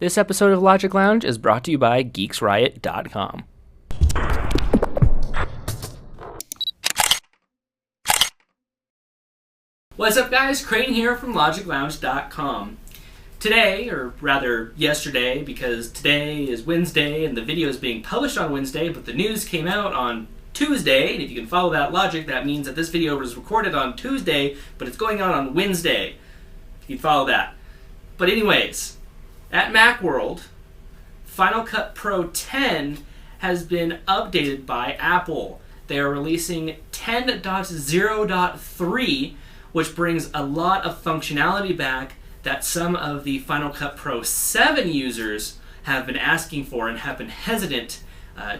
This episode of Logic Lounge is brought to you by GeeksRiot.com. What's up, guys? Crane here from LogicLounge.com. Today, or rather yesterday, because today is Wednesday and the video is being published on Wednesday, but the news came out on Tuesday, and if you can follow that logic, that means that this video was recorded on Tuesday, but it's going out on Wednesday. You can follow that. But anyways, at Macworld, Final Cut Pro 10 has been updated by Apple. They are releasing 10.0.3, which brings a lot of functionality back that some of the Final Cut Pro 7 users have been asking for and have been hesitant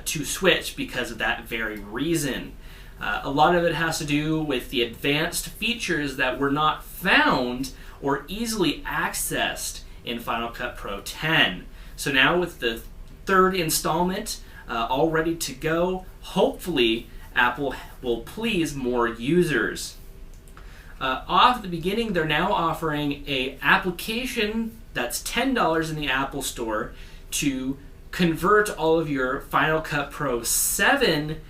to switch because of that very reason. A lot of it has to do with the advanced features that were not found or easily accessed in Final Cut Pro 10. So now with the third installment all ready to go, hopefully Apple will please more users. Off the beginning, they're now offering an application that's $10 in the Apple Store to convert all of your Final Cut Pro 7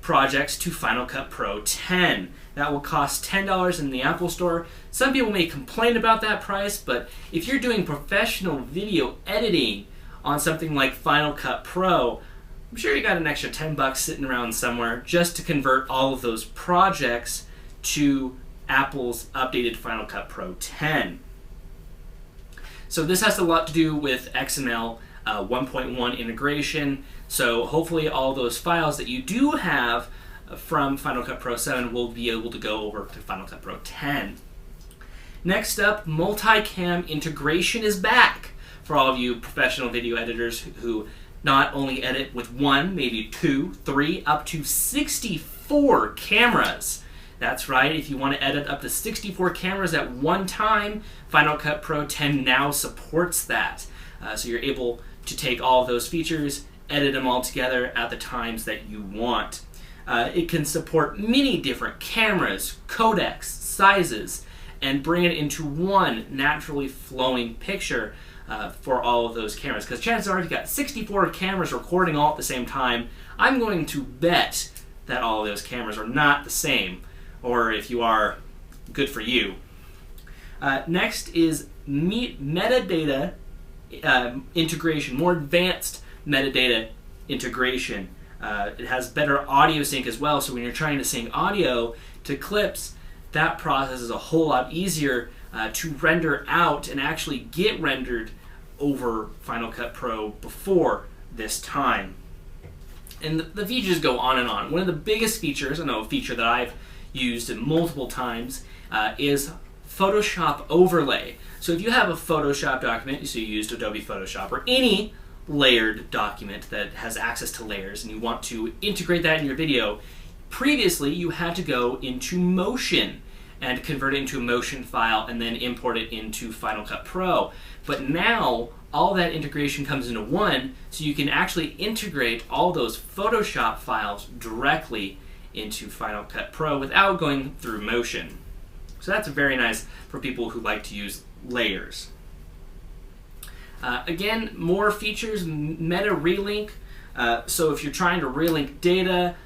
projects to Final Cut Pro 10. That will cost $10 in the Apple Store. Some people may complain about that price, but if you're doing professional video editing on something like Final Cut Pro, I'm sure you got an extra $10 sitting around somewhere just to convert all of those projects to Apple's updated Final Cut Pro 10. So this has a lot to do with XML 1.1 integration. So hopefully all those files that you do have from Final Cut Pro 7 will be able to go over to Final Cut Pro 10. Next up, Multicam Integration is back for all of you professional video editors who not only edit with one, maybe 2, 3, up to 64 cameras. That's right, if you want to edit up to 64 cameras at one time, Final Cut Pro 10 now supports that. So you're able to take all of those features, edit them all together at the times that you want. It can support many different cameras, codecs, sizes, and bring it into one naturally flowing picture for all of those cameras. Because chances are, if you've got 64 cameras recording all at the same time, I'm going to bet that all of those cameras are not the same. Or if you are, good for you. Next is metadata integration, more advanced metadata integration. It has better audio sync as well, so when you're trying to sync audio to clips, that process is a whole lot easier to render out and actually get rendered over Final Cut Pro before this time. And the features go on and on. One of the biggest features, I know a feature that I've used multiple times, is Photoshop overlay. So if you have a Photoshop document, so you used Adobe Photoshop or any layered document that has access to layers and you want to integrate that in your video, previously you had to go into Motion and convert it into a Motion file and then import it into Final Cut Pro. But now all that integration comes into one, so you can actually integrate all those Photoshop files directly into Final Cut Pro without going through Motion. So that's very nice for people who like to use layers. Again, more features, meta-relink. So if you're trying to relink data,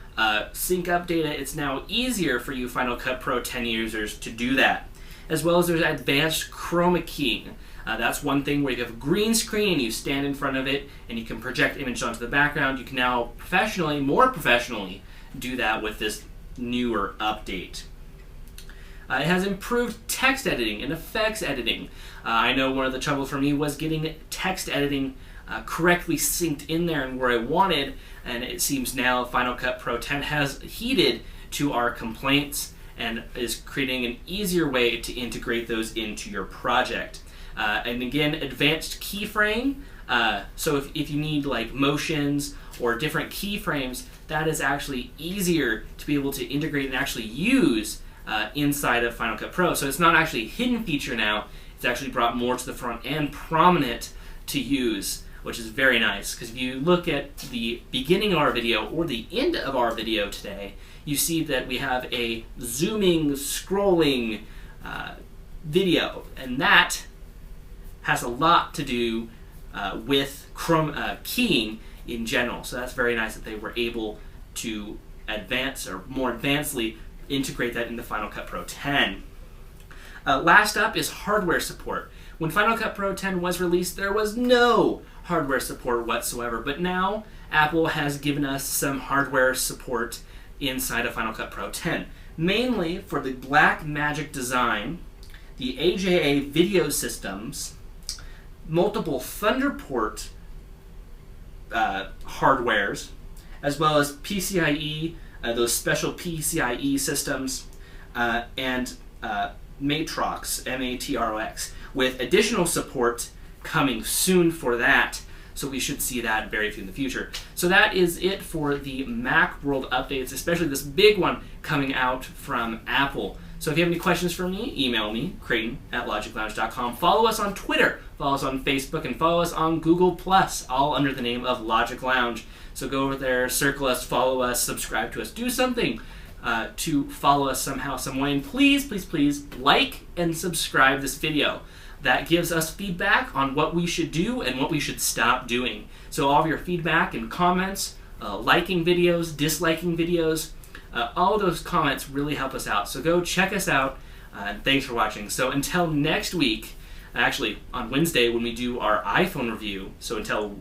sync up data, it's now easier for you Final Cut Pro 10 users to do that. As well as there's advanced Chroma Keying. That's one thing where you have a green screen and you stand in front of it and you can project image onto the background. You can now more professionally, do that with this newer update. It has improved text editing and effects editing. I know one of the troubles for me was getting text editing correctly synced in there and where I wanted, and it seems now Final Cut Pro 10 has heeded to our complaints and is creating an easier way to integrate those into your project. And again, advanced keyframe. So if you need like motions or different keyframes, that is actually easier to be able to integrate and actually use inside of Final Cut Pro. So it's not actually a hidden feature now, it's actually brought more to the front and prominent to use, which is very nice. Because if you look at the beginning of our video or the end of our video today, you see that we have a zooming, scrolling video, and that has a lot to do with Chroma Keying in general. So that's very nice that they were able to advance, or more advancedly integrate that into Final Cut Pro 10. Last up is hardware support. When Final Cut Pro 10 was released, there was no hardware support whatsoever, but now Apple has given us some hardware support inside of Final Cut Pro 10, mainly for the Blackmagic Design, the AJA video systems, multiple Thunderbolt hardwares, as well as PCIe, those special PCIe systems, and Matrox, Matrox, with additional support coming soon for that. So we should see that very soon in the future. So that is it for the Mac World updates, especially this big one coming out from Apple. So if you have any questions for me, email me, Creighton@logiclounge.com. Follow us on Twitter, follow us on Facebook, and follow us on Google+, all under the name of Logic Lounge. So go over there, circle us, follow us, subscribe to us, do something to follow us somehow, some way. And please, please, please like and subscribe this video. That gives us feedback on what we should do and what we should stop doing. So all of your feedback and comments, liking videos, disliking videos, all of those comments really help us out. So go check us out, and thanks for watching. So until next week, actually on Wednesday when we do our iPhone review, so until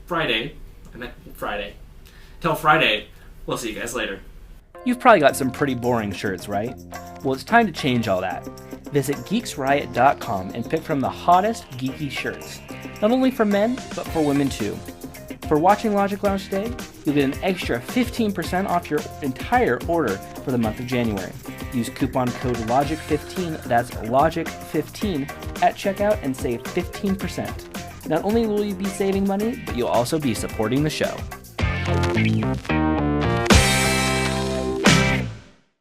Friday, until Friday, we'll see you guys later. You've probably got some pretty boring shirts, right? Well, it's time to change all that. Visit geeksriot.com and pick from the hottest geeky shirts, not only for men, but for women too. For watching Logic Lounge today, you'll get an extra 15% off your entire order for the month of January. Use coupon code LOGIC15, that's LOGIC15, at checkout and save 15%. Not only will you be saving money, but you'll also be supporting the show.